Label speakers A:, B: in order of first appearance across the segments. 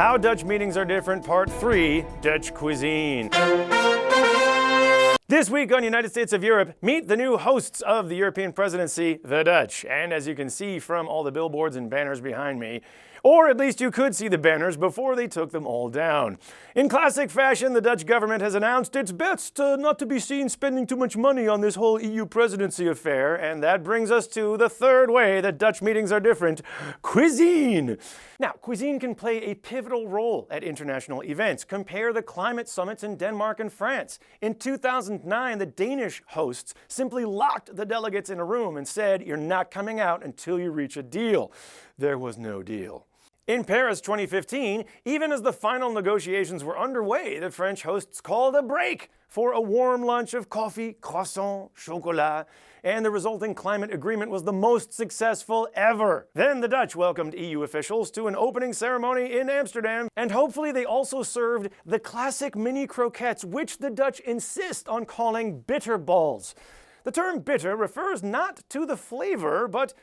A: How Dutch Meetings Are Different, Part 3, Dutch Cuisine. This week on United States of Europe, meet the new hosts of the European presidency, the Dutch. And as you can see from all the billboards and banners behind me, or at least you could see the banners before they took them all down. In classic fashion, the Dutch government has announced it's best not to be seen spending too much money on this whole EU presidency affair, and that brings us to the third way that Dutch meetings are different: cuisine. Now, cuisine can play a pivotal role at international events. Compare the climate summits in Denmark and France. In 2009, the Danish hosts simply locked the delegates in a room and said, "You're not coming out until you reach a deal." There was no deal. In Paris 2015, even as the final negotiations were underway, the French hosts called a break for a warm lunch of coffee, croissant, chocolat, and the resulting climate agreement was the most successful ever. Then the Dutch welcomed EU officials to an opening ceremony in Amsterdam, and hopefully they also served the classic mini croquettes, which the Dutch insist on calling bitterballs. The term bitter refers not to the flavor, but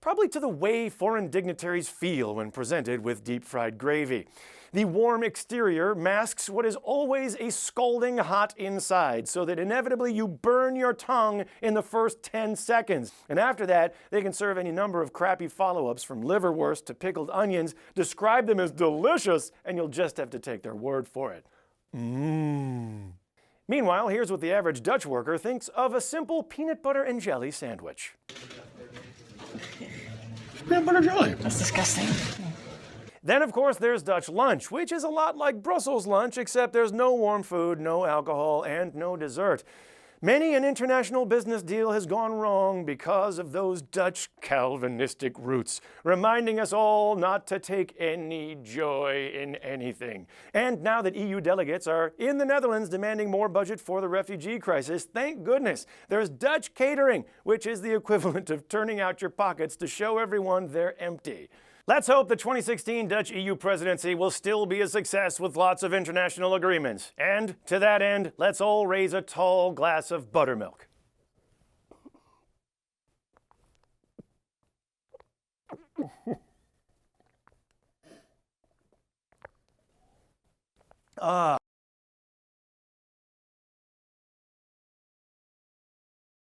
A: probably to the way foreign dignitaries feel when presented with deep-fried gravy. The warm exterior masks what is always a scalding hot inside, so that inevitably you burn your tongue in the first 10 seconds. And after that, they can serve any number of crappy follow-ups from liverwurst to pickled onions, describe them as delicious, and you'll just have to take their word for it. Meanwhile, here's what the average Dutch worker thinks of a simple peanut butter and jelly sandwich.
B: Peanut butter jelly.
C: That's disgusting.
A: Then, of course, there's Dutch lunch, which is a lot like Brussels lunch, except there's no warm food, no alcohol, and no dessert. Many an international business deal has gone wrong because of those Dutch Calvinistic roots, reminding us all not to take any joy in anything. And now that EU delegates are in the Netherlands demanding more budget for the refugee crisis, thank goodness there's Dutch catering, which is the equivalent of turning out your pockets to show everyone they're empty. Let's hope the 2016 Dutch EU presidency will still be a success with lots of international agreements. And to that end, let's all raise a tall glass of buttermilk. Ah.